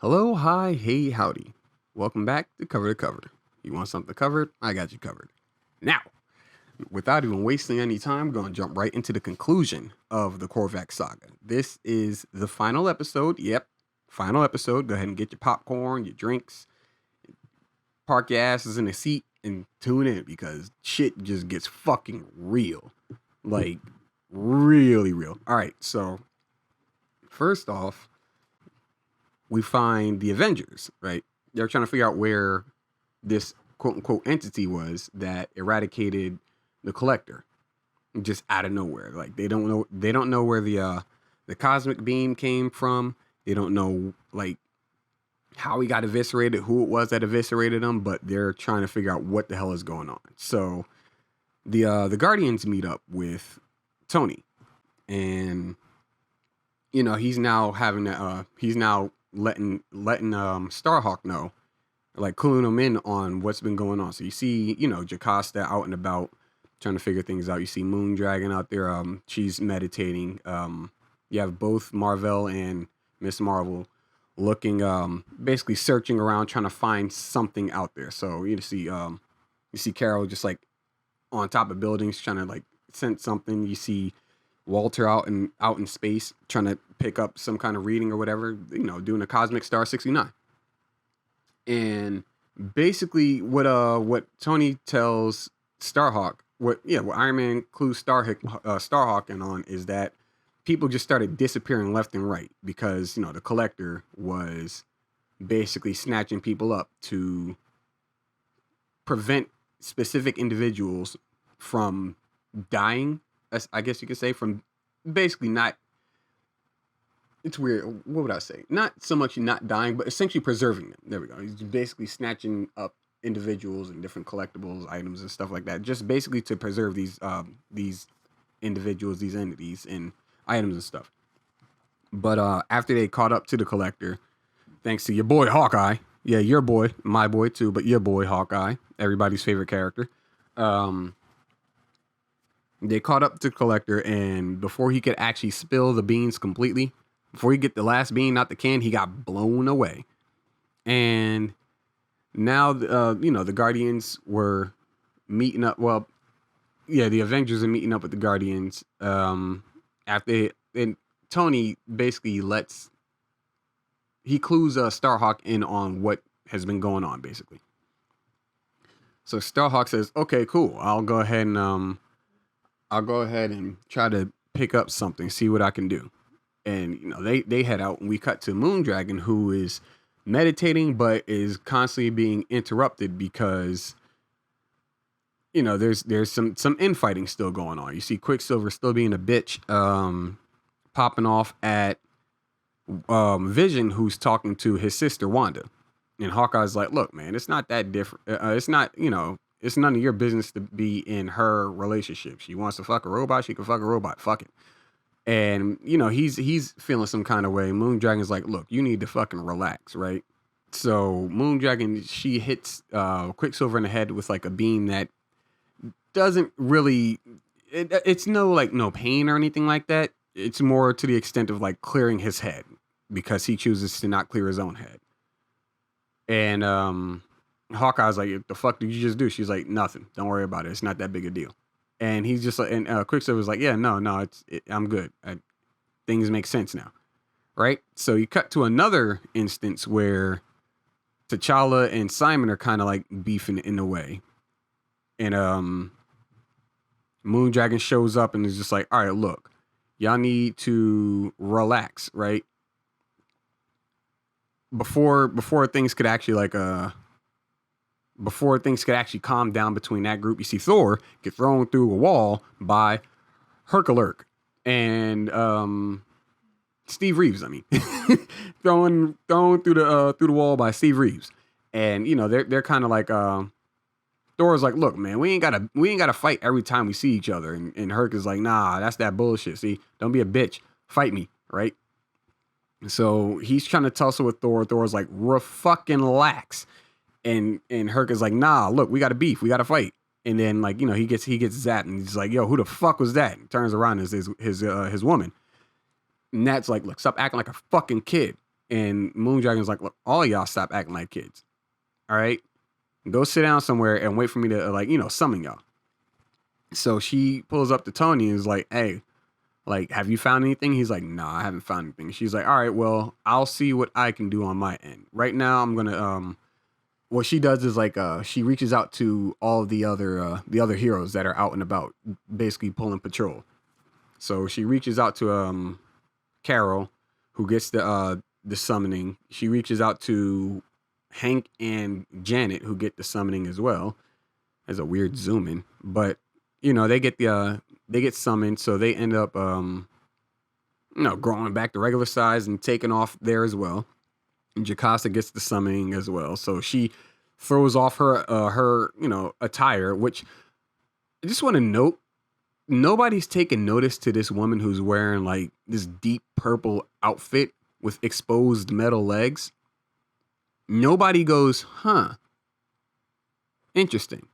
Hello, hi, hey, howdy. Welcome back to Cover to Cover. You want something covered? I got you covered. Now, without even wasting any time, going to jump right into the conclusion of the Korvac saga. This is the final episode. Yep, final episode. Go ahead and get your popcorn, your drinks, park your asses in a seat, and tune in because shit just gets fucking real. Like, really real. All right, so first off, we find the Avengers, right? They're trying to figure out where this quote unquote entity was that eradicated the collector just out of nowhere. Like they don't know where the cosmic beam came from. They don't know like how he got eviscerated, who it was that eviscerated him, but they're trying to figure out what the hell is going on. So the Guardians meet up with Tony, and he's now letting Starhawk know, like cluing him in on what's been going on. So you see, Jocasta out and about trying to figure things out. You see Moondragon out there. She's meditating. You have both mar-vell and Miss Marvel looking, basically searching around, trying to find something out there. So you see Carol just like on top of buildings trying to like sense something. You see Walter out in space trying to pick up some kind of reading or whatever, doing a cosmic star 69. And basically what Tony tells Starhawk, what Iron Man clues Starhawk in on is that people just started disappearing left and right because, the collector was basically snatching people up to prevent specific individuals from dying, I guess you could say, from basically not, it's weird, what would I say? Not so much not dying, but essentially preserving them. There we go. He's basically snatching up individuals and different collectibles, items, and stuff like that, just basically to preserve these individuals, these entities, and items and stuff. But after they caught up to the collector, thanks to your boy Hawkeye, yeah, your boy, my boy too, but your boy Hawkeye, everybody's favorite character, they caught up to the collector, and before he could actually spill the beans completely, before he get the last bean out the can, he got blown away. And now, the Guardians were meeting up. Well, yeah, the Avengers are meeting up with the Guardians. And Tony basically clues Starhawk in on what has been going on, basically. So Starhawk says, "Okay, cool. I'll go ahead and try to pick up something, see what I can do." And they head out, and we cut to Moondragon, who is meditating but is constantly being interrupted because there's some infighting still going on. You see Quicksilver still being a bitch, popping off at Vision, who's talking to his sister Wanda. And Hawkeye's like, "Look, man, it's not that different. It's not, it's none of your business to be in her relationship. She wants to fuck a robot, she can fuck a robot. Fuck it." And he's feeling some kind of way. Moondragon's like, "Look, you need to fucking relax, right?" So Moondragon, she hits Quicksilver in the head with like a beam that doesn't really, it's no pain or anything like that. It's more to the extent of like clearing his head because he chooses to not clear his own head. And Hawkeye's like, "The fuck did you just do?" She's like, "Nothing. Don't worry about it. It's not that big a deal." And he's just like, and Quicksilver's like, "Yeah, no, I'm good. Things make sense now." Right? So you cut to another instance where T'Challa and Simon are kind of like beefing in a way. And Moondragon shows up and is just like, "All right, look, y'all need to relax, right? Before things could actually calm down between that group." You see Thor get thrown through a wall by Herculerk and Steve Reeves. I mean, thrown through the wall by Steve Reeves. And they're kind of like Thor's like, "Look, man, we ain't gotta fight every time we see each other." And Herc is like, "Nah, that's that bullshit. See, don't be a bitch. Fight me, right?" So he's trying to tussle with Thor. Thor's like, fucking relax. And Herc is like, "Nah, look, we got to beef. We got to fight." And then he gets zapped, and he's like, "Yo, who the fuck was that?" And turns around as his woman. And that's like, "Look, stop acting like a fucking kid." And Moondragon's like, look, all y'all stop acting like kids. All right, go sit down somewhere and wait for me to summon y'all. So she pulls up to Tony and is like, hey, like, have you found anything? He's like, nah, I haven't found anything. She's like, all right, well, I'll see what I can do on my end. Right now, I'm gonna what she does is like she reaches out to all of the other heroes that are out and about, basically pulling patrol. So she reaches out to Carol, who gets the summoning. She reaches out to Hank and Janet, who get the summoning as well. There's a weird zoom in, but they get summoned, so they end up growing back to regular size and taking off there as well. And Jocasta gets the summoning as well, so she throws off her attire, which I just want to note, nobody's taking notice to this woman who's wearing like this deep purple outfit with exposed metal legs. Nobody goes, huh, interesting.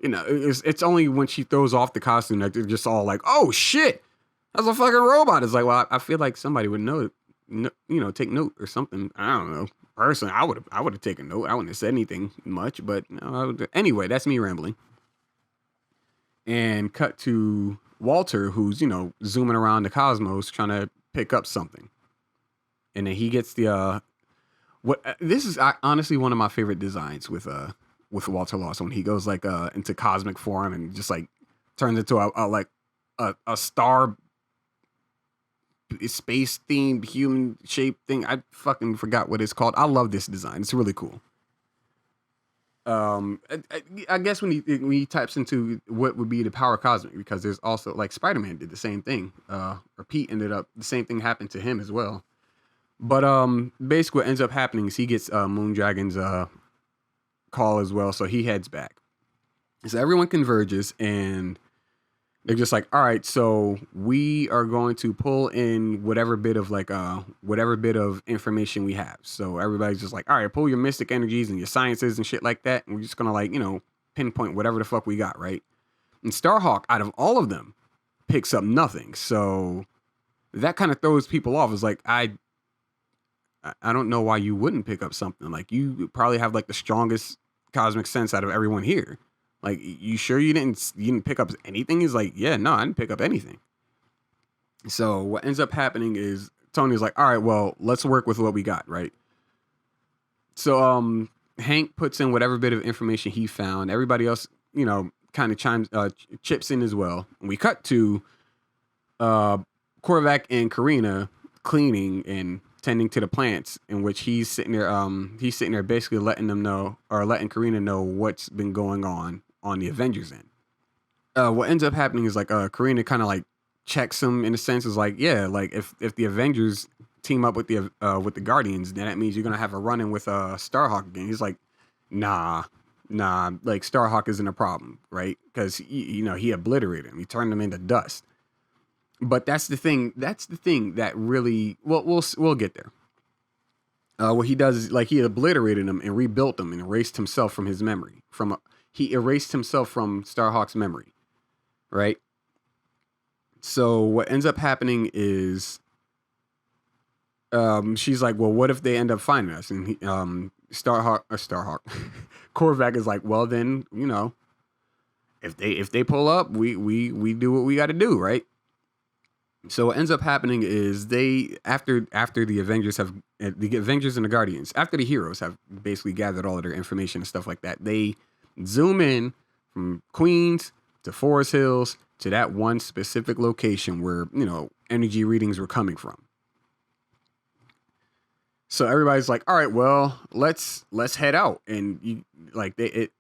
It's only when she throws off the costume that they're just all like, oh shit, that's a fucking robot. It's like, well, I feel like somebody would take note or something. I don't know. Personally, I would have taken note. I wouldn't have said anything much, but anyway, that's me rambling. And cut to Walter, who's zooming around the cosmos trying to pick up something, and then he gets the this is honestly one of my favorite designs with Walter Lawson, when he goes like into cosmic form and just like turns into a star space themed human shaped thing. I fucking forgot what it's called. I love this design. It's really cool. I guess when he types into what would be the power cosmic, because there's also like Spider-Man did the same thing. Or Pete ended up, the same thing happened to him as well. But basically what ends up happening is he gets Moondragon's call as well, so he heads back. So everyone converges and they're just like, all right, so we are going to pull in whatever bit of information we have. So everybody's just like, all right, pull your mystic energies and your sciences and shit like that, and we're just gonna pinpoint whatever the fuck we got, right? And Starhawk, out of all of them, picks up nothing. So that kind of throws people off. It's like, I don't know why you wouldn't pick up something. Like, you probably have like the strongest cosmic sense out of everyone here. Like, you sure you didn't pick up anything? He's like, yeah, no, I didn't pick up anything. So what ends up happening is Tony's like, all right, well, let's work with what we got, right? So Hank puts in whatever bit of information he found. Everybody else, kind of chips in as well. And we cut to Korvac and Karina cleaning and tending to the plants, in which he's sitting there basically letting Karina know what's been going on the Avengers end. What ends up happening is like Karina kind of like checks him in a sense, is like, yeah, like if the Avengers team up with the Guardians, then that means you're gonna have a run-in with Starhawk again. He's like, nah, like Starhawk isn't a problem, right? Because he obliterated him, he turned him into dust. But that's the thing that really, well, we'll get there. What he does is, like, he obliterated him and rebuilt him and erased himself from his memory. He erased himself from Starhawk's memory, right? So what ends up happening is, she's like, well, what if they end up finding us? And Starhawk, Korvac is like, well, then, if they pull up, we do what we got to do, right? So what ends up happening is after the Avengers and the Guardians, after the heroes have basically gathered all of their information and stuff like that, they zoom in from Queens to Forest Hills to that one specific location where, energy readings were coming from. So everybody's like, all right, well, let's head out. And it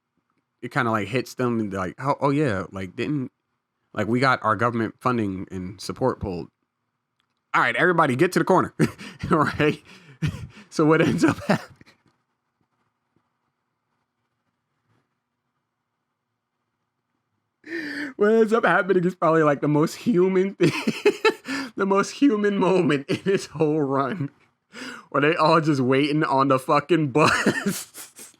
kind of like hits them and they're like, oh yeah, like we got our government funding and support pulled. All right, everybody get to the corner. All right. So what ends up happening? What ends up happening is probably like the most human thing, the most human moment in this whole run, where they all just waiting on the fucking bus.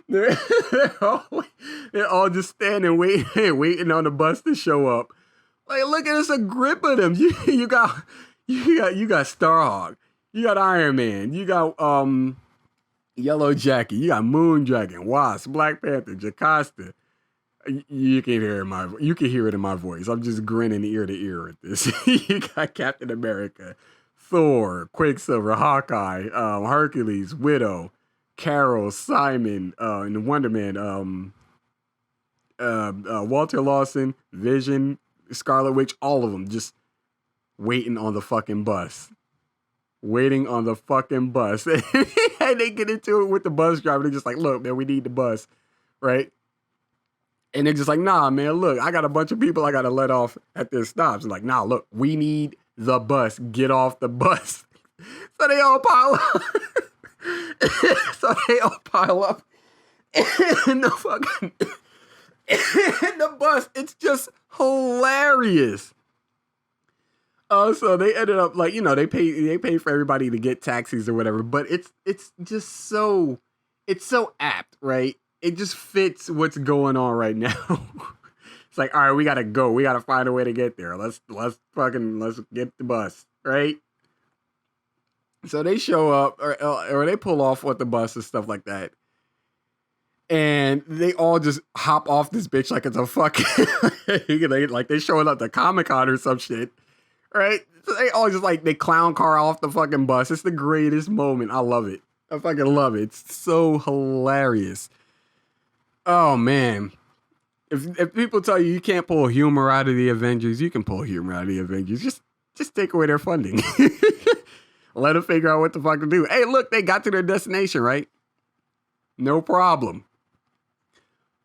They're all just standing waiting on the bus to show up. Like, look at this, a grip of them. You got Starhawk, you got Iron Man, you got Yellow Jacket, you got Moondragon, Wasp, Black Panther, Jocasta. You can hear it in my voice. I'm just grinning ear to ear at this. You got Captain America, Thor, Quicksilver, Hawkeye, Hercules, Widow, Carol, Simon, and Wonder Man, Walter Lawson, Vision, Scarlet Witch, all of them just waiting on the fucking bus. Waiting on the fucking bus. And they get into it with the bus driver. They're just like, look, man, we need the bus. Right? And they're just like, nah, man, look, I got a bunch of people I got to let off at their stops. And like, nah, look, we need the bus. Get off the bus. So they all pile up. In the fucking in the bus. It's just hilarious. So they ended up like, they pay for everybody to get taxis or whatever, but it's just so apt, right? It just fits what's going on right now. It's like, all right, we gotta go. We gotta find a way to get there. Let's get the bus, right? So they show up or they pull off with the bus and stuff like that. And they all just hop off this bitch like it's a fucking like they showing up to Comic-Con or some shit. Right? So they all just they clown car off the fucking bus. It's the greatest moment. I love it. I fucking love it. It's so hilarious. Oh man. If people tell you can't pull humor out of the Avengers, you can pull humor out of the Avengers. Just take away their funding. Let them figure out what the fuck to do. Hey, look, they got to their destination, right? No problem.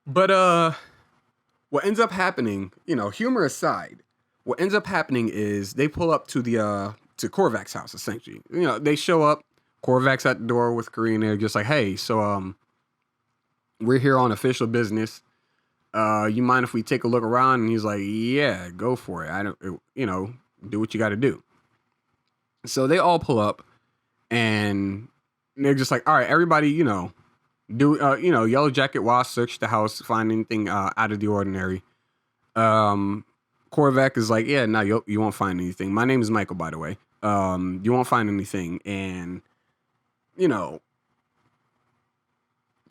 But what ends up happening, humor aside, what ends up happening is they pull up to to Korvac's house, essentially. They show up, Korvac's at the door with Korean. They're just like, hey, so we're here on official business. You mind if we take a look around? And he's like, yeah, go for it. I don't, do what you got to do. So they all pull up, and they're just like, all right, everybody, do Yellow Jacket, Wasp, search the house, find anything out of the ordinary. Korvac is like, yeah, no, you won't find anything. My name is Michael, by the way. You won't find anything, and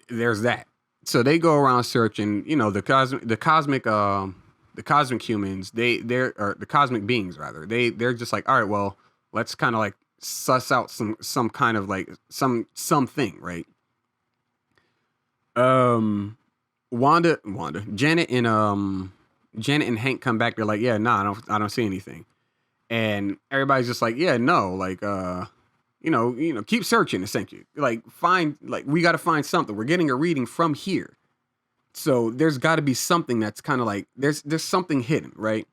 there's that. So they go around searching. The cosmic humans. They're the cosmic beings rather. They're just like, all right, well, let's kind of like suss out some kind of like something, right? Janet and Hank come back. They're like, yeah, no, I don't see anything. And everybody's just like, yeah, no, like, keep searching, essentially. Like, we got to find something. We're getting a reading from here. So there's got to be something that's kind of like, there's something hidden, right?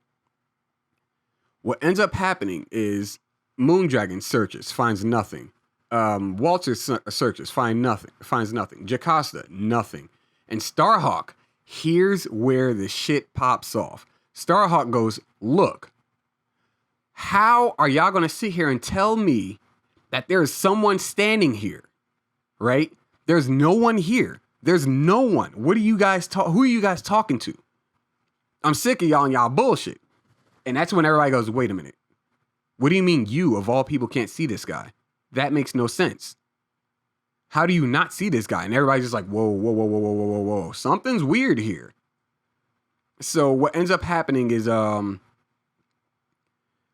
What ends up happening is Moondragon searches, finds nothing. Walter searches, finds nothing. Jocasta, nothing. And Starhawk, here's where the shit pops off. Starhawk goes, look, how are y'all going to sit here and tell me that there is someone standing here, right? There's no one here. There's no one. Who are you guys talking to? I'm sick of y'all and y'all bullshit. And that's when everybody goes, wait a minute. What do you mean you, of all people, can't see this guy? That makes no sense. How do you not see this guy? And everybody's just like, whoa. Something's weird here. So what ends up happening is,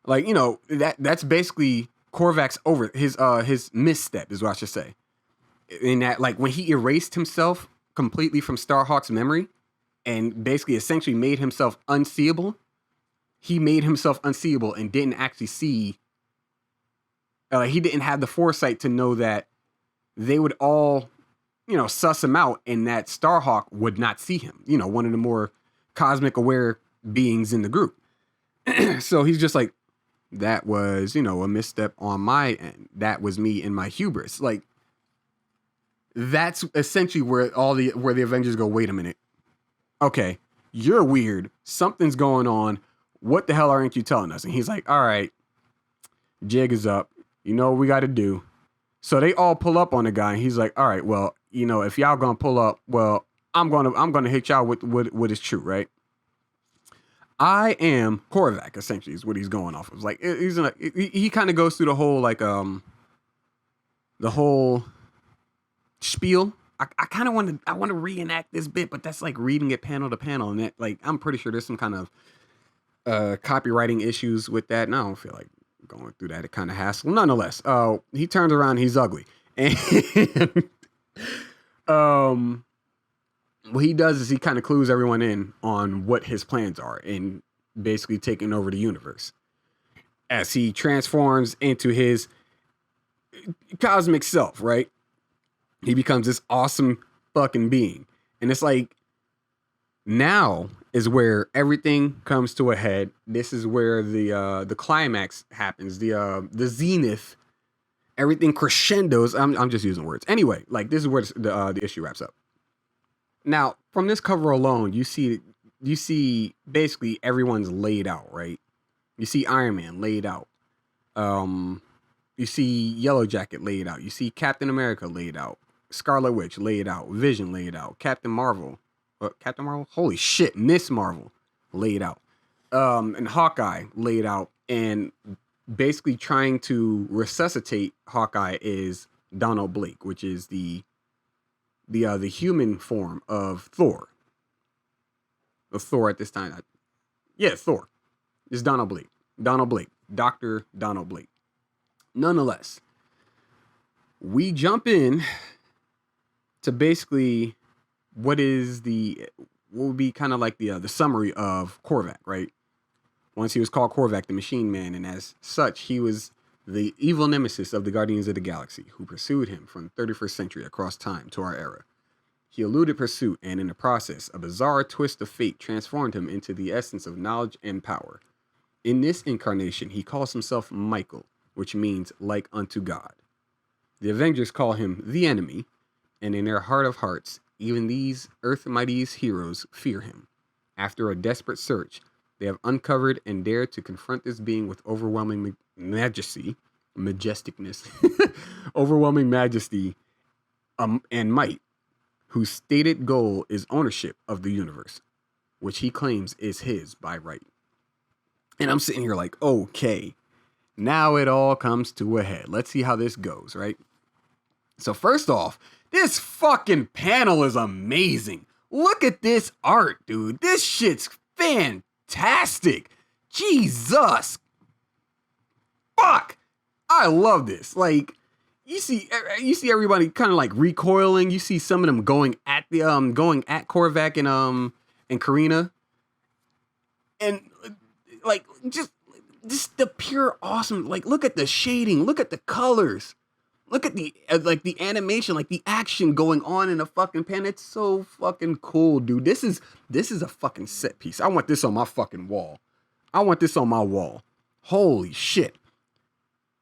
that's basically Korvac's over his misstep is what I should say. In that, like, when he erased himself completely from Starhawk's memory and basically essentially made himself unseeable, he made himself unseeable and didn't actually see, he didn't have the foresight to know that they would all, suss him out and that Starhawk would not see him, one of the more cosmic aware beings in the group. So he's just like, that was, a misstep on my end. That was me and my hubris. Like, that's essentially where the Avengers go, wait a minute. Okay, you're weird. Something's going on. What the hell aren't you telling us? And he's like, all right, jig is up. You know what we got to do. So they all pull up on the guy, and he's like, all right, well, if y'all gonna pull up, well, I'm gonna hit y'all with what is true, right? I am Korvac, essentially, is what he's going off of. Like, he kind of goes through the whole, like, the whole spiel. I kind of want to reenact this bit, but that's like reading it panel to panel. And that, like, I'm pretty sure there's some kind of copywriting issues with that. And I don't feel like going through that. It kind of hassle. Nonetheless, he turns around, he's ugly. And what he does is he kind of clues everyone in on what his plans are and basically taking over the universe as he transforms into his cosmic self, right? He becomes this awesome fucking being. And it's like, now is where everything comes to a head. This is where the climax happens, the zenith. Everything crescendos. I'm just using words. Anyway, like, this is where the issue wraps up. Now, from this cover alone, you see basically everyone's laid out, right? You see Iron Man laid out. You see Yellow Jacket laid out. You see Captain America laid out. Scarlet Witch laid out. Vision laid out. Captain Marvel. Holy shit, Miss Marvel laid out. And Hawkeye laid out. And basically trying to resuscitate Hawkeye is Donald Blake, which is the human form of Thor. Of Thor at this time. Thor. It's Donald Blake. Dr. Donald Blake. Nonetheless, we jump in to basically what would be kind of like the summary of Korvac, right? Once he was called Korvac, the Machine Man, and as such, he was the evil nemesis of the Guardians of the Galaxy, who pursued him from the 31st century across time to our era. He eluded pursuit, and in the process, a bizarre twist of fate transformed him into the essence of knowledge and power. In this incarnation, he calls himself Michael, which means like unto God. The Avengers call him the enemy, and in their heart of hearts, even these Earth mightiest heroes fear him. After a desperate search, they have uncovered and dared to confront this being with overwhelming majesticness, overwhelming majesty, and might, whose stated goal is ownership of the universe, which he claims is his by right. And I'm sitting here like, okay, now it all comes to a head. Let's see how this goes, right? So first off, this fucking panel is amazing. Look at this art, dude. This shit's fantastic. Jesus. Fuck. I love this. Like, you see everybody kind of like recoiling. You see some of them going at Korvac and Karina. And like just the pure awesome. Like, look at the shading, look at the colors. Look at the the animation, like the action going on in a fucking pen. It's so fucking cool, dude. This is a fucking set piece. I want this on my fucking wall. I want this on my wall. Holy shit.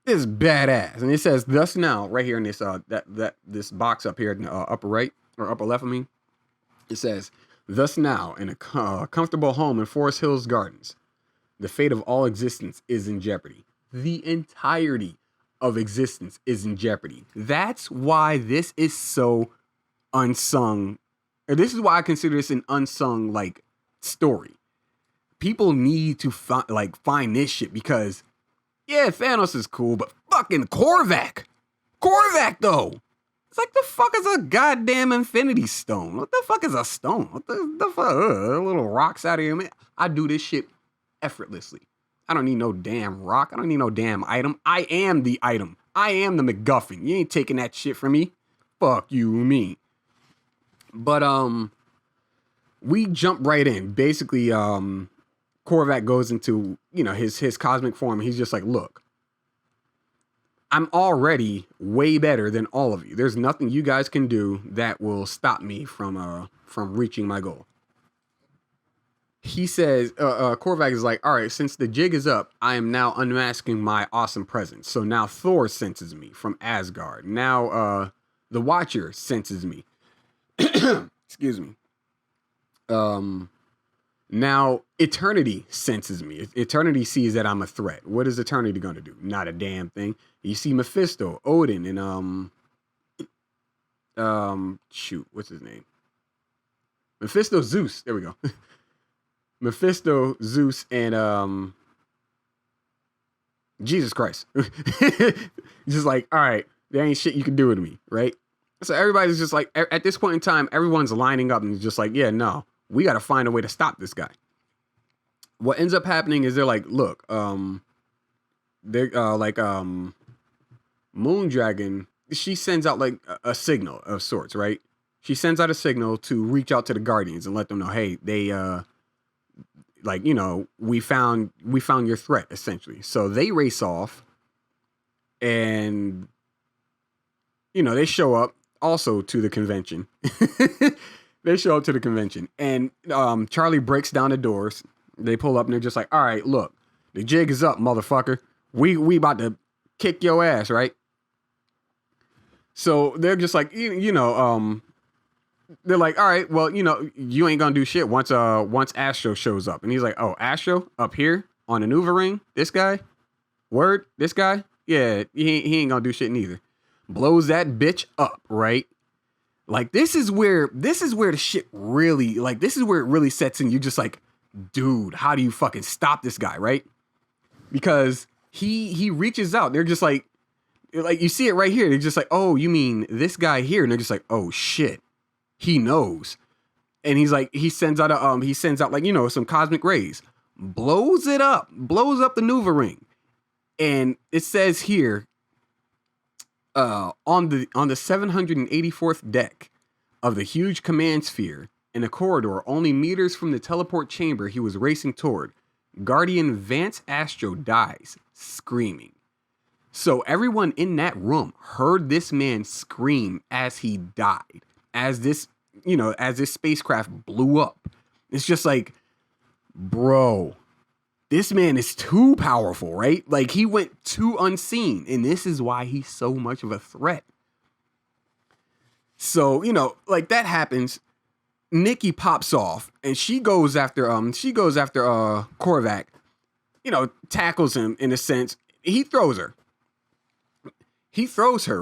This is badass. And it says, thus now, right here in this this box up here in the upper right, or upper left, I mean. It says, thus now, in a comfortable home in Forest Hills Gardens, the fate of all existence is in jeopardy. The entirety of existence is in jeopardy. That's why this is so unsung. Or this is why I consider this an unsung, like, story. People need to find this shit because, yeah, Thanos is cool, but fucking Korvac, though. It's like, the fuck is a goddamn infinity stone? What the fuck is a stone? What the fuck? Little rocks out of here, man. I do this shit effortlessly. I don't need no damn rock. I don't need no damn item. I am the item. I am the MacGuffin. You ain't taking that shit from me. Fuck you, me. But we jump right in. Basically, Korvac goes into, his cosmic form. He's just like, look, I'm already way better than all of you. There's nothing you guys can do that will stop me from reaching my goal. He says, Korvac is like, all right, since the jig is up, I am now unmasking my awesome presence. So now Thor senses me from Asgard. Now the Watcher senses me. Excuse me. Now Eternity senses me. Eternity sees that I'm a threat. What is Eternity going to do? Not a damn thing. You see Mephisto, Odin, and shoot, what's his name? Mephisto, Zeus. There we go. Mephisto, Zeus, and Jesus Christ. Just like, all right, there ain't shit you can do with me, right? So everybody's just like, at this point in time, everyone's lining up and just like, yeah, no, we got to find a way to stop this guy. What ends up happening is they're like, look, they're like, Moondragon, she sends out like a signal of sorts, right? She sends out a signal to reach out to the Guardians and let them know, hey, they like, you know, we found your threat, essentially. So they race off and, you know, they show up also to the convention. They show up to the convention and Charlie breaks down the doors. They pull up and they're just like, all right, look, the jig is up, motherfucker. We about to kick your ass, right? So they're just like, you know, they're like, all right, well, you know, you ain't gonna do shit once Astro shows up. And he's like, oh, Astro up here on the Nuva ring? This guy? Word? This guy? Yeah, he ain't gonna do shit neither. Blows that bitch up, right? Like, this is where the shit really, like, this is where it really sets in. You just like, dude, how do you fucking stop this guy, right? Because he reaches out. They're just like you see it right here. They're just like, oh, you mean this guy here? And they're just like, oh shit, he knows. And he's like, he sends out like, you know, some cosmic rays, blows up the Nuva ring, and it says here, on the 784th deck of the huge command sphere in a corridor only meters from the teleport chamber he was racing toward, Guardian Vance Astro dies screaming. So everyone in that room heard this man scream as he died, as this spacecraft blew up. It's just like, bro, this man is too powerful, right? Like, he went too unseen, and this is why he's so much of a threat. So, you know, like, that happens. Nikki pops off and she goes after Korvac, you know, tackles him in a sense. He throws her,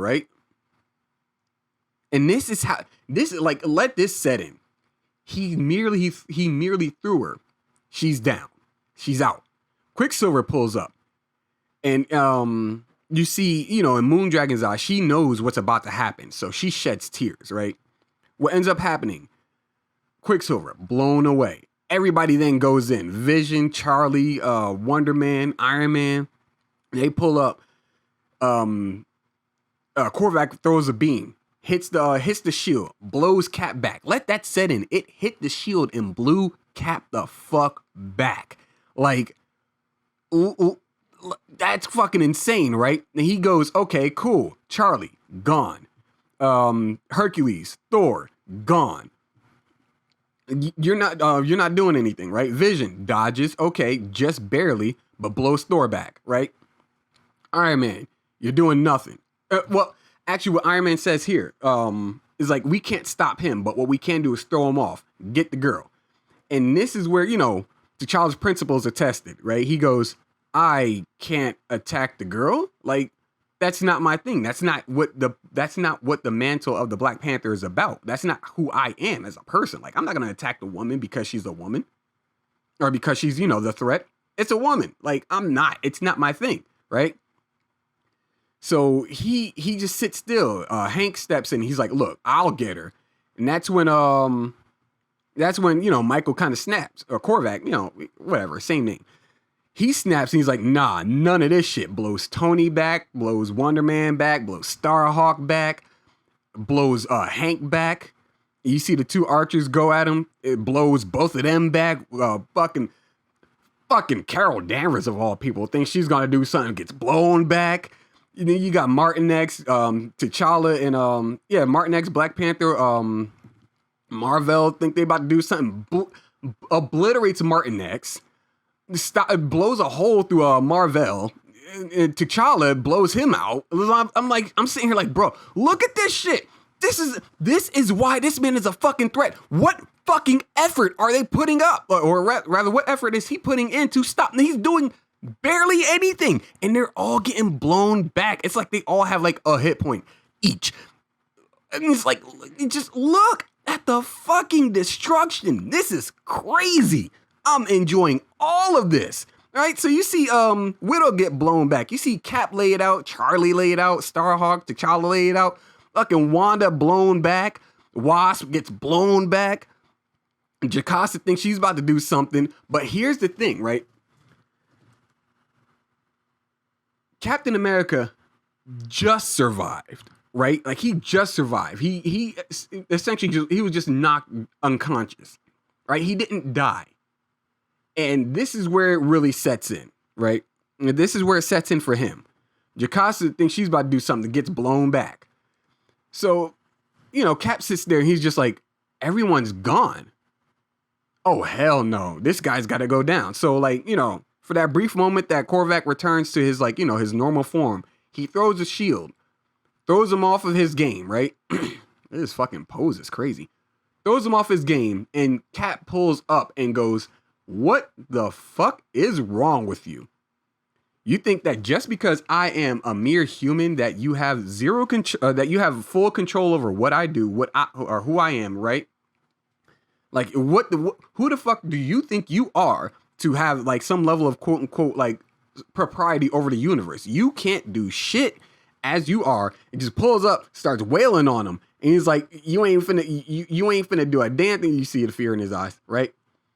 right? And this is like, let this set in. He merely threw her. She's down. She's out. Quicksilver pulls up. And you see, you know, in Moondragon's eye, she knows what's about to happen. So she sheds tears, right? What ends up happening? Quicksilver blown away. Everybody then goes in. Vision, Charlie, Wonder Man, Iron Man. They pull up. Korvac throws a beam, hits the shield, blows Cap back. Let that set in. It hit the shield and blew Cap the fuck back. Like, that's fucking insane, right? And he goes, okay, cool. Charlie, gone. Hercules, Thor, gone. You're not doing anything, right? Vision dodges, okay, just barely, but blows Thor back, right? Iron Man, you're doing nothing. Well, actually, what Iron Man says here is like, we can't stop him, but what we can do is throw him off, get the girl. And this is where, you know, T'Challa's principles are tested, right? He goes, I can't attack the girl. Like, that's not my thing. That's not what the mantle of the Black Panther is about. That's not who I am as a person. Like, I'm not going to attack the woman because she's a woman or because she's, you know, the threat. It's a woman. Like, it's not my thing. Right. So he just sits still. Hank steps in. He's like, look, I'll get her. And that's when, you know, Michael kind of snaps, or Korvac, you know, whatever, same name. He snaps and he's like, nah, none of this shit. Blows Tony back, blows Wonder Man back, blows Starhawk back, blows Hank back. You see the two archers go at him. It blows both of them back. Fucking Carol Danvers, of all people, thinks she's going to do something, gets blown back. And then you got Martin X, T'Challa, and Martin X, Black Panther, mar-vell, think they about to do something. Obliterates Martin X. Blows a hole through mar-vell. And T'Challa blows him out. I'm sitting here like, bro, look at this shit. This is why this man is a fucking threat. What fucking effort are they putting up? Or rather, what effort is he putting in to stop? And he's doing barely anything. And they're all getting blown back. It's like they all have like a hit point each. And it's like, just look at the fucking destruction. This is crazy. I'm enjoying all of this. All right, so you see Widow get blown back. You see Cap lay it out, Charlie lay it out, Starhawk, T'Challa lay it out. Fucking Wanda blown back. Wasp gets blown back. Jocasta thinks she's about to do something. But here's the thing, right? Captain America just survived, right? Like, he just survived. He essentially he was just knocked unconscious, right? He didn't die. And this is where it really sets in, right? And this is where it sets in for him. Jocasta thinks she's about to do something, gets blown back. So, Cap sits there and he's just like, everyone's gone. Oh, hell no. This guy's got to go down. So, like, for that brief moment that Korvac returns to his, like, his normal form, he throws a shield, throws him off of his game, right? This fucking pose is crazy. Throws him off his game, and Cap pulls up and goes, what the fuck is wrong with you? You think that just because I am a mere human that you have zero control, that you have full control over what I do, or who I am, right? Like, who the fuck do you think you are to have like some level of quote unquote like propriety over the universe? You can't do shit as you are. It just pulls up, starts wailing on him, and he's like, you ain't finna do a damn thing. You see the fear in his eyes, right?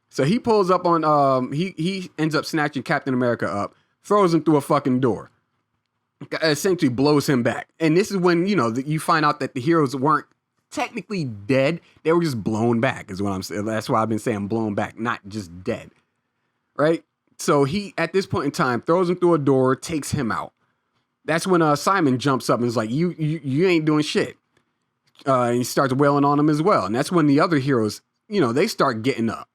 So he pulls up on, he ends up snatching Captain America up, throws him through a fucking door, essentially blows him back. And this is when, you find out that the heroes weren't technically dead. They were just blown back is what I'm saying. That's why I've been saying blown back, not just dead, right? So he, at this point in time, throws him through a door, takes him out. That's when Simon jumps up and is like, you ain't doing shit. And he starts wailing on him as well. And that's when the other heroes, they start getting up.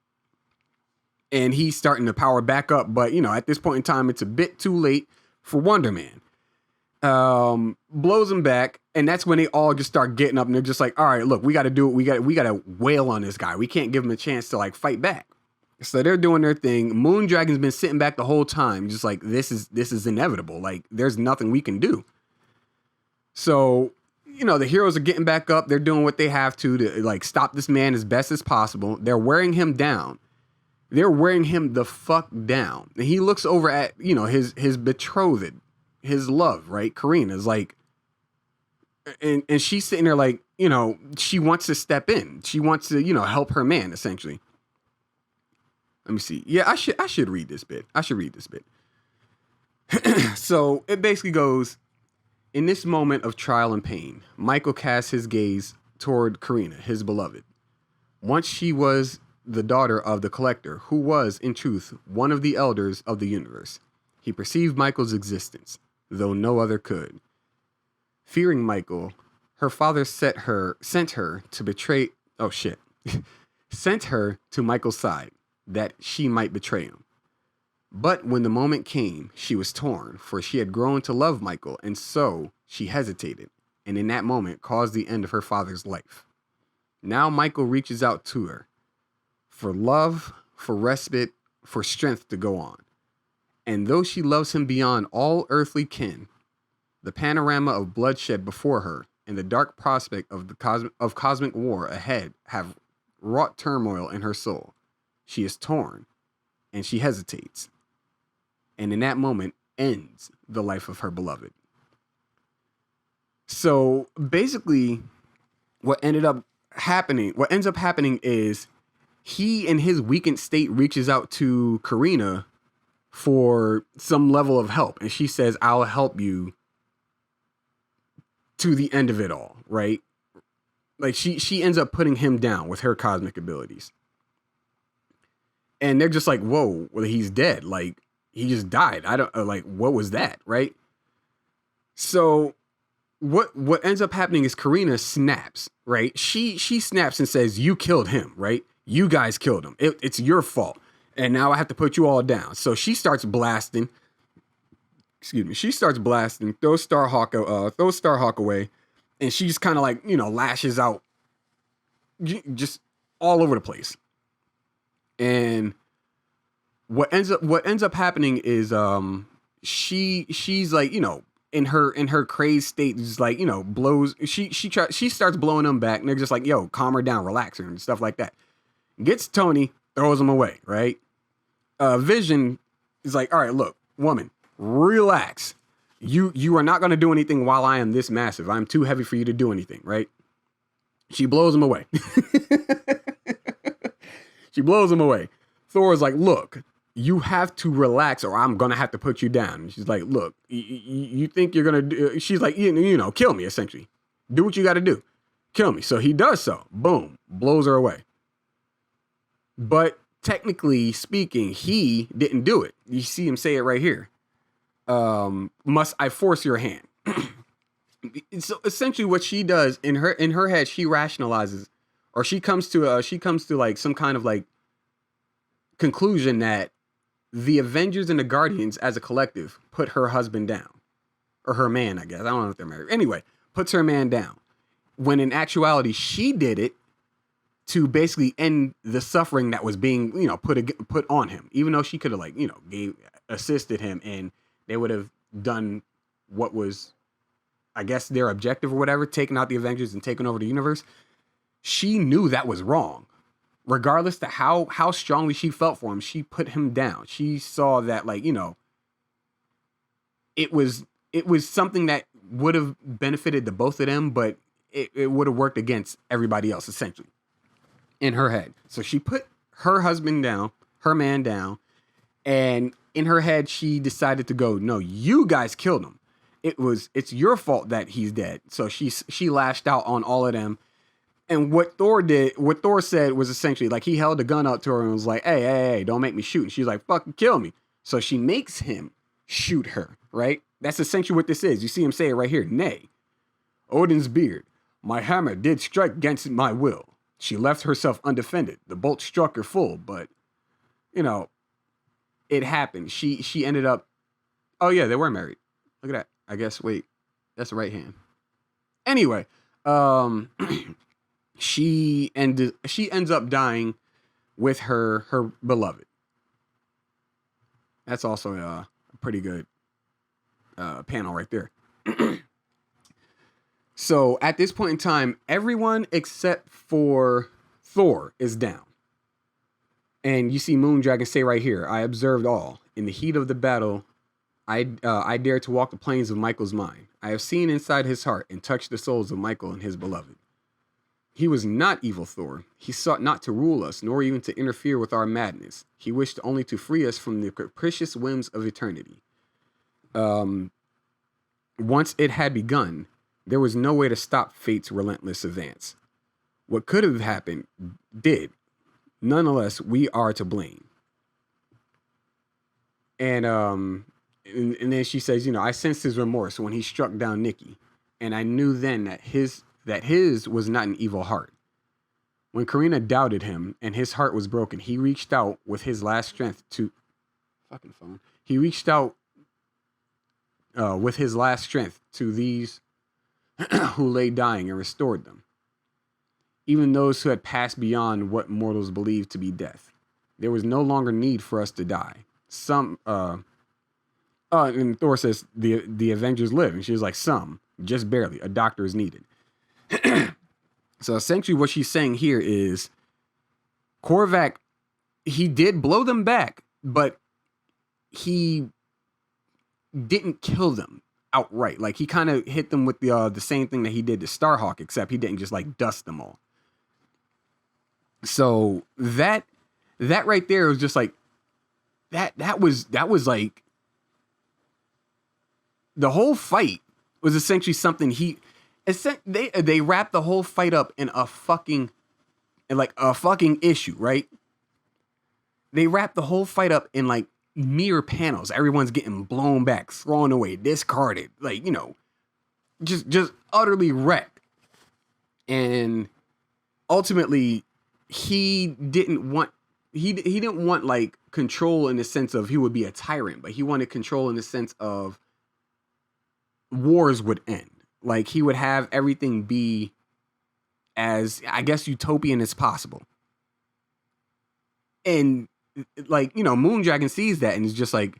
And he's starting to power back up. But, at this point in time, it's a bit too late for Wonder Man. Blows him back. And that's when they all just start getting up. And they're just like, all right, look, we got to do it. We got to wail on this guy. We can't give him a chance to, like, fight back. So they're doing their thing. Moondragon's been sitting back the whole time. Just like, this is inevitable. Like, there's nothing we can do. So, the heroes are getting back up. They're doing what they have to like, stop this man as best as possible. They're wearing him down. They're wearing him the fuck down. And he looks over at, his betrothed, his love, right? Karina's like, and she's sitting there like, she wants to step in. She wants to, help her man, essentially. Let me see. Yeah, I should read this bit. So it basically goes, in this moment of trial and pain, Michael casts his gaze toward Karina, his beloved. Once she was the daughter of the Collector, who was, in truth, one of the elders of the universe. He perceived Michael's existence, though no other could. Fearing Michael, her father sent her to betray... Oh, shit. Sent her to Michael's side, that she might betray him. But when the moment came, she was torn, for she had grown to love Michael, and so she hesitated, and in that moment caused the end of her father's life. Now Michael reaches out to her, for love, for respite, for strength to go on. And though she loves him beyond all earthly kin, the panorama of bloodshed before her and the dark prospect of cosmic war ahead have wrought turmoil in her soul. She is torn, and she hesitates. And in that moment ends the life of her beloved. So basically, what ends up happening is he, in his weakened state, reaches out to Karina for some level of help. And she says, I'll help you to the end of it all, right? Like, she ends up putting him down with her cosmic abilities. And they're just like, whoa, well, he's dead. Like, he just died. I don't, like, what was that, right? So what ends up happening is Karina snaps, right? She snaps and says, you killed him, right? You guys killed him. It's your fault. And now I have to put you all down. So she starts blasting. She starts blasting, throws Starhawk away. And she just kind of like, lashes out just all over the place. And what ends up happening is she's like, in her crazed state, just like, blows, she starts blowing them back, and they're just like, yo, calm her down, relax her, and stuff like that. Gets Tony, throws him away, right? Vision is like, all right, look, woman, relax. You are not going to do anything while I am this massive. I'm too heavy for you to do anything, right? She blows him away. She blows him away. Thor is like, look, you have to relax or I'm going to have to put you down. And she's like, look, you think you're going to do... She's like, you know, kill me, essentially. Do what you got to do. Kill me. So he does so. Boom. Blows her away. But technically speaking, he didn't do it. You see him say it right here. Must I force your hand? So essentially what she does in her head, she rationalizes, or she comes to like some kind of like conclusion that the Avengers and the Guardians as a collective put her husband down, or her man, I guess. I don't know if they're married. Anyway, puts her man down. When in actuality, she did it to basically end the suffering that was being, you know, put on him. Even though she could have, like, you know, assisted him, and they would have done what was, I guess, their objective or whatever, taking out the Avengers and taking over the universe. She knew that was wrong. Regardless to how strongly she felt for him, she put him down. She saw that, like, you know, it was something that would have benefited the both of them, but it would have worked against everybody else, essentially, in her head. So she put her husband down, her man down, and in her head, she decided to go, no, you guys killed him. It's your fault that he's dead. So she lashed out on all of them. And what Thor said was essentially like, he held a gun out to her and was like, hey, don't make me shoot. And she's like, fucking kill me. So she makes him shoot her, right? That's essentially what this is. You see him say it right here. Nay, Odin's beard, my hammer did strike against my will. She left herself undefended. The bolt struck her full, but, you know, it happened. She ended up, oh yeah, they were married. Look at that. I guess, wait, that's the right hand. Anyway, she ends up dying with her beloved. That's also a pretty good panel right there. So at this point in time, everyone except for Thor is down. And you see Moondragon say right here, I observed all. In the heat of the battle, I dared to walk the plains of Michael's mind. I have seen inside his heart and touched the souls of Michael and his beloved. He was not evil Thor. He sought not to rule us, nor even to interfere with our madness. He wished only to free us from the capricious whims of eternity. Once it had begun, there was no way to stop fate's relentless advance. What could have happened did. Nonetheless, we are to blame. And then she says, you know, I sensed his remorse when he struck down Nikki, and I knew then that his was not an evil heart. When Karina doubted him and his heart was broken, he reached out with his last strength to fucking phone. He reached out with his last strength to these who lay dying and restored them, even those who had passed beyond what mortals believed to be death. There was no longer need for us to die. And Thor says the Avengers live, and she's like, some, just barely. A doctor is needed. So essentially what she's saying here is Korvac, he did blow them back, but he didn't kill them outright. Like, he kind of hit them with the same thing that he did to Starhawk, except he didn't just like dust them all. So that right there was just like that was like the whole fight was essentially something they wrapped the whole fight up in a fucking issue, right? They wrapped the whole fight up in like mere panels. Everyone's getting blown back, thrown away, discarded, like, you know, just utterly wrecked. And ultimately, he didn't want like control in the sense of he would be a tyrant, but he wanted control in the sense of wars would end. Like, he would have everything be as, I guess, utopian as possible. And, like, you know, Moondragon sees that and is just like,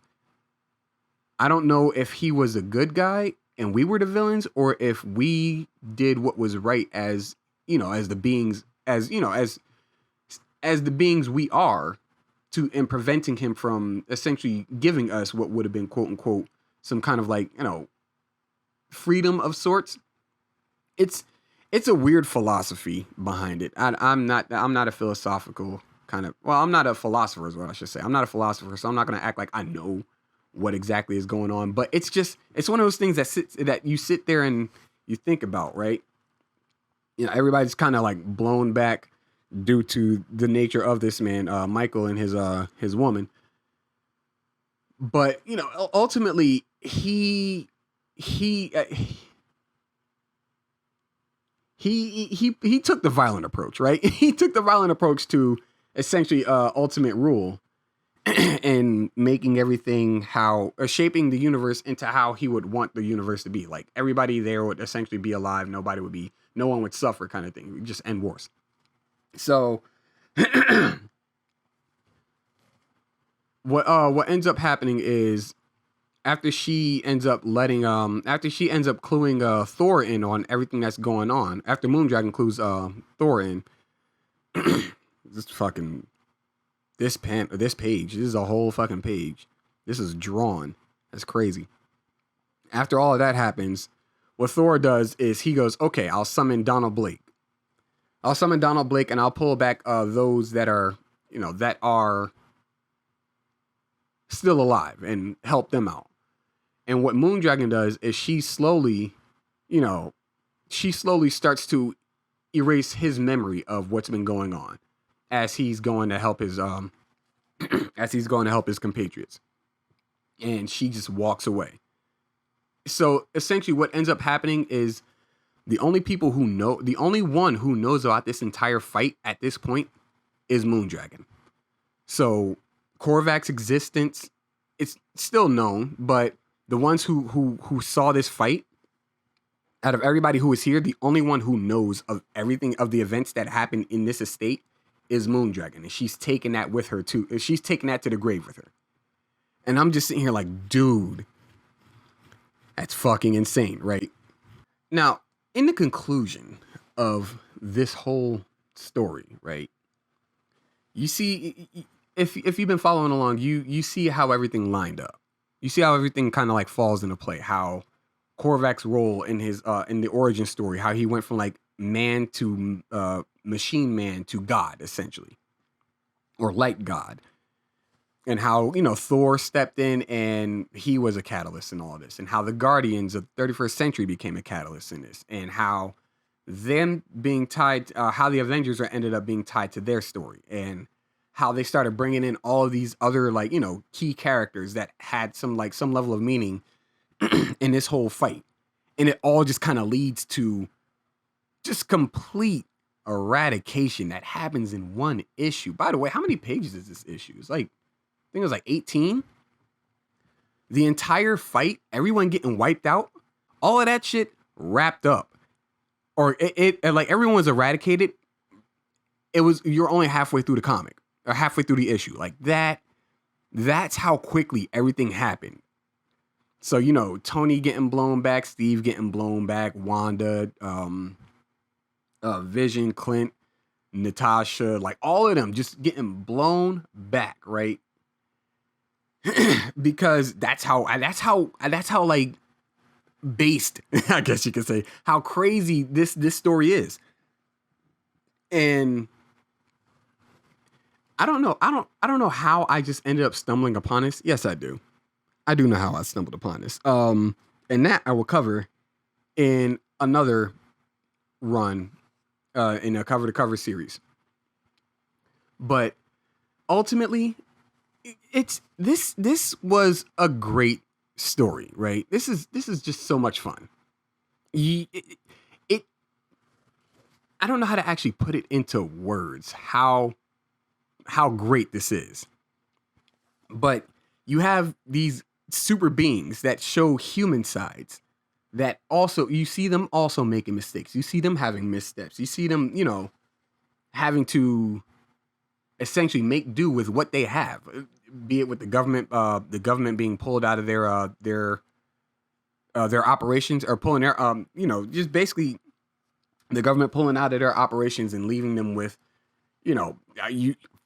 I don't know if he was a good guy and we were the villains, or if we did what was right as, you know, as the beings, as, you know, as the beings we are, and preventing him from essentially giving us what would have been quote unquote some kind of like, freedom of sorts. It's a weird philosophy behind it. I'm not a philosophical kind of, well, I'm not a philosopher is what I should say. I'm not a philosopher, so I'm not going to act like I know what exactly is going on, but it's one of those things that you sit there and you think about, right? Everybody's kind of like blown back due to the nature of this man, Michael, and his woman. But ultimately, he he took the violent approach, right? He took the violent approach to essentially ultimate rule and making everything shaping the universe into how he would want the universe to be. Like everybody there would essentially be alive. No one would suffer, kind of thing. It would just end wars. So what ends up happening is after she ends up cluing Thor in on everything that's going on, after Moondragon clues Thor in, this page, this is a whole fucking page. This is drawn. That's crazy. After all of that happens, what Thor does is he goes, okay, I'll summon Donald Blake. And I'll pull back those that are still alive and help them out. And what Moondragon does is she slowly starts to erase his memory of what's been going on as he's going to help his compatriots. And she just walks away. So essentially what ends up happening is the only one who knows about this entire fight at this point is Moondragon. So Korvac's existence, it's still known, but the ones who saw this fight, out of everybody who was here, the only one who knows of everything of the events that happened in this estate is Moondragon. And she's taking that with her too. She's taking that to the grave with her. And I'm just sitting here like, dude, that's fucking insane, right? Now, in the conclusion of this whole story, right? You see, if you've been following along, you see how everything lined up. You see how everything kind of like falls into play. How Korvac's role in his in the origin story, how he went from like man to machine man to God, essentially, or light God, and how Thor stepped in and he was a catalyst in all of this, and how the Guardians of the 31st century became a catalyst in this, and how them being tied, how the Avengers ended up being tied to their story, and how they started bringing in all of these other key characters that had some level of meaning in this whole fight. And it all just kind of leads to just complete eradication that happens in one issue. By the way, how many pages is this issue? It's like, I think it was like 18. The entire fight, everyone getting wiped out, all of that shit wrapped up. Or it like everyone's eradicated. You're only halfway through the comic. Or halfway through the issue. Like that's how quickly everything happened. So, Tony getting blown back, Steve getting blown back, Wanda, Vision, Clint, Natasha, like all of them just getting blown back, right? Because that's how like based, I guess you could say, how crazy this story is. And I don't know how I just ended up stumbling upon this. Yes, I do. I do know how I stumbled upon this. And that I will cover in another run, in a cover to cover series. But ultimately, this was a great story, right? This is just so much fun. I don't know how to actually put it into words how great this is. But you have these super beings that show human sides that also, you see them also making mistakes. You see them having missteps. You see them, having to essentially make do with what they have, be it with the government being pulled out of their operations, or pulling their, just basically the government pulling out of their operations and leaving them with,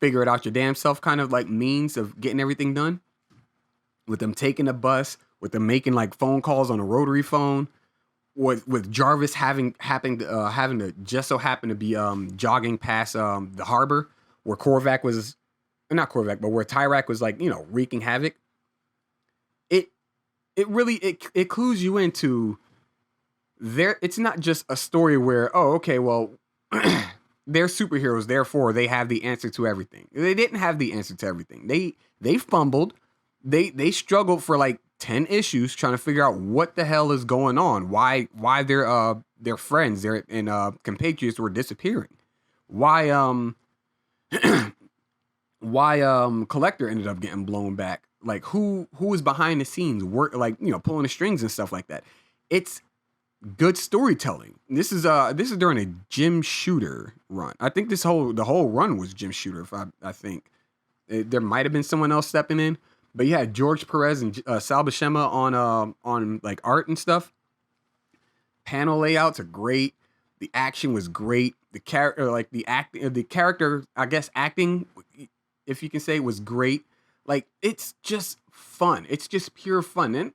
figure it out your damn self kind of like means of getting everything done. With them taking a bus, with them making like phone calls on a rotary phone, with Jarvis having to just so happen to be jogging past the harbor where Korvac was, not Korvac, but where Tyrak was like, wreaking havoc. It really it clues you into there. It's not just a story where, oh, okay, well, they're superheroes, therefore they have the answer to everything. They didn't have the answer to everything. They fumbled. They struggled for like 10 issues trying to figure out what the hell is going on. Why their friends, their compatriots were disappearing. Why Collector ended up getting blown back. Like who was behind the scenes work, like, pulling the strings and stuff like that. It's good storytelling. This is during a Jim Shooter run. I think the whole run was Jim Shooter. If I think there might have been someone else stepping in, but yeah, George Perez and Sal Buscema on like art and stuff. Panel layouts are great. The action was great. The character, I guess, acting, if you can say, was great. Like, it's just fun. It's just pure fun. And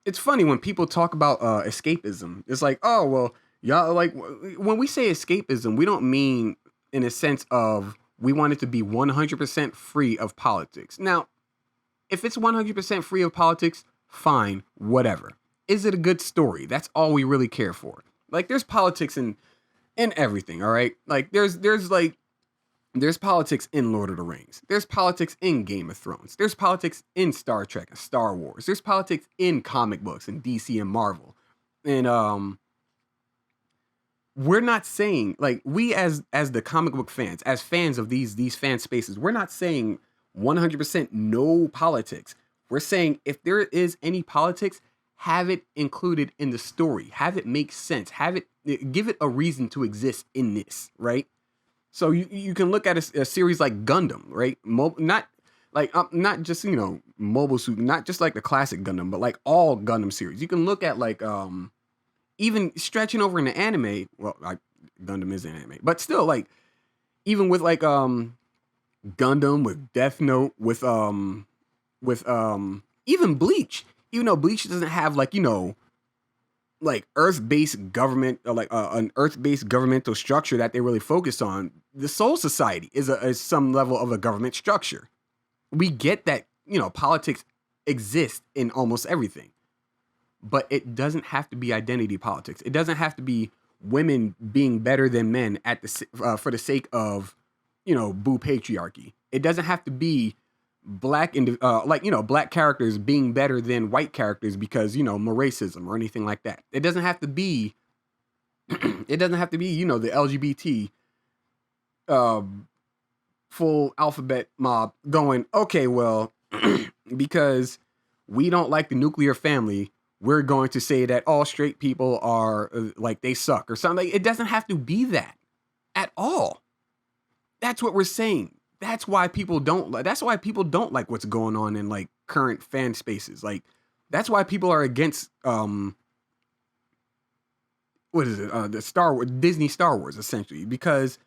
it's funny when people talk about escapism. It's like, oh, well, y'all, like, when we say escapism, we don't mean in a sense of we want it to be 100% free of politics. Now, if it's 100% free of politics, fine, whatever. Is it a good story? That's all we really care for. Like, there's politics in everything, all right? Like, there's politics in Lord of the Rings. There's politics in Game of Thrones. There's politics in Star Trek and Star Wars. There's politics in comic books and DC and Marvel. And we're not saying, like, we as the comic book fans, as fans of these fan spaces, we're not saying 100% no politics. We're saying if there is any politics, have it included in the story. Have it make sense. Give it a reason to exist in this, right? So you can look at a series like Gundam, right? Not just Mobile Suit, not just like the classic Gundam, but like all Gundam series. You can look at like even stretching over into anime. Well, like Gundam is an anime, but still, like, even with like Gundam, with Death Note, with even Bleach. Even though Bleach doesn't have like like Earth-based government, or like an Earth-based governmental structure that they really focus on, the Soul Society is some level of a government structure. We get that politics exists in almost everything, but it doesn't have to be identity politics. It doesn't have to be women being better than men for the sake of boo patriarchy. It doesn't have to be black black characters being better than white characters because more racism or anything like that. It doesn't have to be the LGBT full alphabet mob going, okay, well, because we don't like the nuclear family, we're going to say that all straight people are like they suck or something. Like, it doesn't have to be that at all. That's what we're saying. That's why people don't like what's going on in like current fan spaces. Like, that's why people are against the Disney Star Wars, essentially, because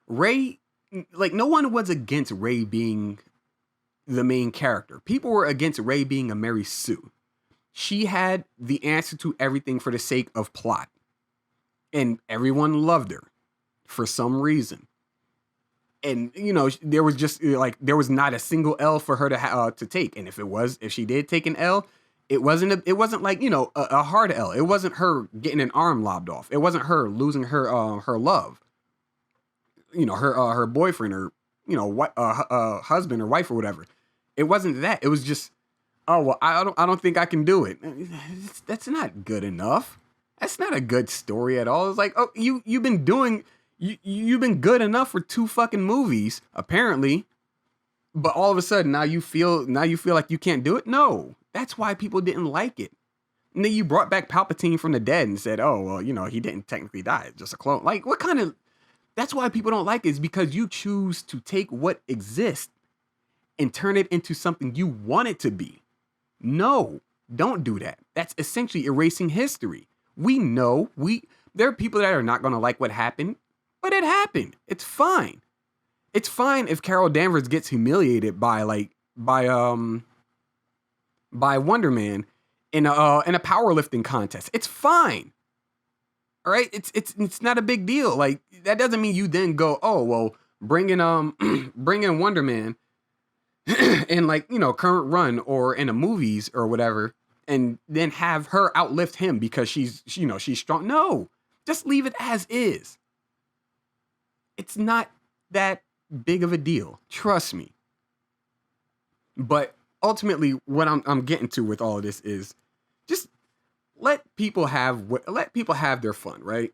Rey, like, no one was against Rey being the main character. People were against Rey being a Mary Sue. She had the answer to everything for the sake of plot, and everyone loved her for some reason. And there was just there was not a single L for her to take. And if she did take an L, it wasn't like a hard L. It wasn't her getting an arm lobbed off. It wasn't her losing her love, her boyfriend or husband or wife or whatever. It wasn't that. It was just, oh well, I don't think I can do it. That's not good enough. That's not a good story at all. It's like, oh, you've been good enough for 2 fucking movies, apparently, but all of a sudden now you feel like you can't do it. No, that's why people didn't like it. And then you brought back Palpatine from the dead and said, oh well, he didn't technically die, it's just a clone. Like, what kind of? That's why people don't like it, is because you choose to take what exists and turn it into something you want it to be. No, don't do that. That's essentially erasing history. We know there are people that are not going to like what happened. But it happened. It's fine. It's fine if Carol Danvers gets humiliated by Wonder Man in a powerlifting contest. It's fine. All right, it's not a big deal. Like that doesn't mean you then go, oh well, bring in bring in Wonder Man in like current run or in the movies or whatever, and then have her outlift him because she's strong. No, just leave it as is. It's not that big of a deal. Trust me. But ultimately, what I'm getting to with all of this is just let people have their fun, right?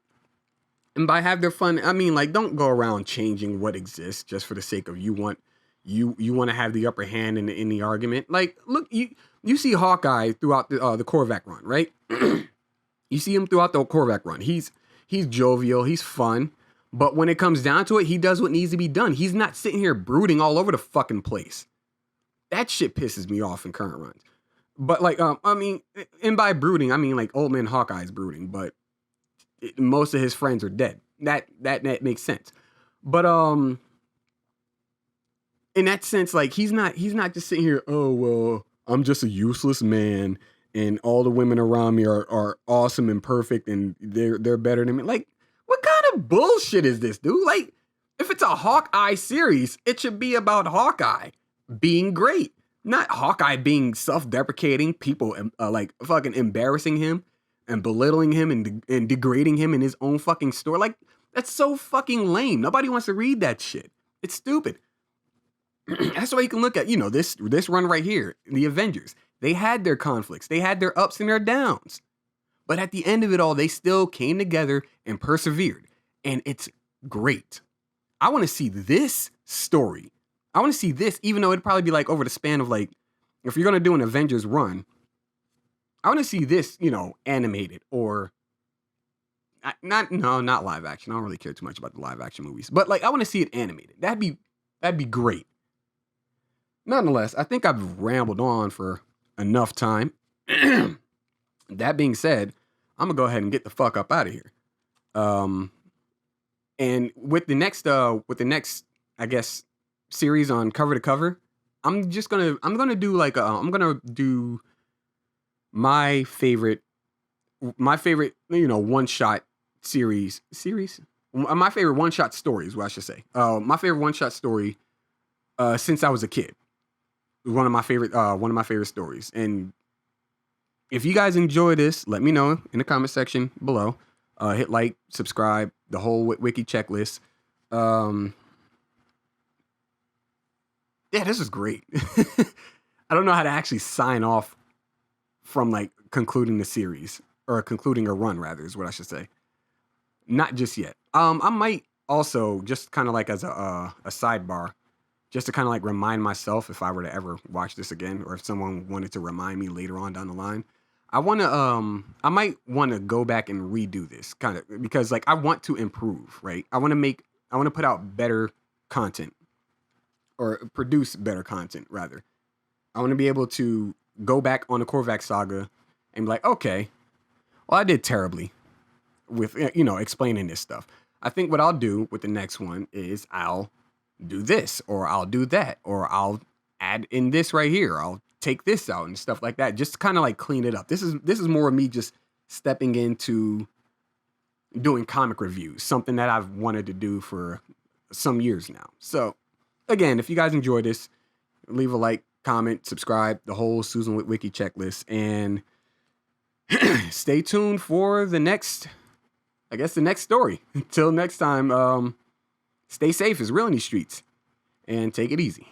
And by have their fun, I mean like don't go around changing what exists just for the sake of you want to have the upper hand in the argument. Like, look, you see Hawkeye throughout the Korvac run, right? You see him throughout the Korvac run. He's jovial, he's fun, but when it comes down to it, he does what needs to be done. He's not sitting here brooding all over the fucking place. That shit pisses me off in current runs. But like, I mean, and by brooding, I mean like Old Man Hawkeye's brooding, but most of his friends are dead. That makes sense. But in that sense, like he's not just sitting here, oh well, I'm just a useless man and all the women around me are awesome and perfect and they're better than me. Like, what kind of bullshit is this, dude? Like, if it's a Hawkeye series, it should be about Hawkeye being great, not Hawkeye being self-deprecating, people like fucking embarrassing him and belittling him and degrading him in his own fucking story. Like, that's so fucking lame. Nobody wants to read that shit. It's stupid. That's why you can look at, this run right here, the Avengers. They had their conflicts. They had their ups and their downs. But at the end of it all, they still came together and persevered. And it's great. I want to see this story. I want to see this, even though it'd probably be like over the span of like, if you're going to do an Avengers run, I want to see this, animated or not live action. I don't really care too much about the live action movies, but like, I want to see it animated. That'd be great. Nonetheless, I think I've rambled on for enough time. That being said, I'm gonna go ahead and get the fuck up out of here. And with the next, I guess, series on cover to cover, I'm gonna do my favorite, one shot series, my favorite one shot stories, what I should say. My favorite one shot story, since I was a kid. One of my favorite stories. And if you guys enjoy this, let me know in the comment section below. Hit like, subscribe, the whole wiki checklist. Yeah, this is great. I don't know how to actually sign off from like concluding the series or concluding a run, rather, is what I should say. Not just yet. I might also just kind of like as a sidebar, just to kind of like remind myself if I were to ever watch this again, or if someone wanted to remind me later on down the line, I might want to go back and redo this kind of, because like I want to improve, right? I want to put out better content, or produce better content rather. I want to be able to go back on the Korvac saga and be like, okay, well, I did terribly with, explaining this stuff. I think what I'll do with the next one is I'll do this, or I'll do that, or I'll add in this right here. I'll take this out and stuff like that. Just kind of like clean it up. This is more of me just stepping into doing comic reviews, something that I've wanted to do for some years now. So again, if you guys enjoy this, leave a like, comment, subscribe, the whole Susan Wiki checklist, and stay tuned for the next story. Until next time, stay safe. It's real in these streets, and take it easy.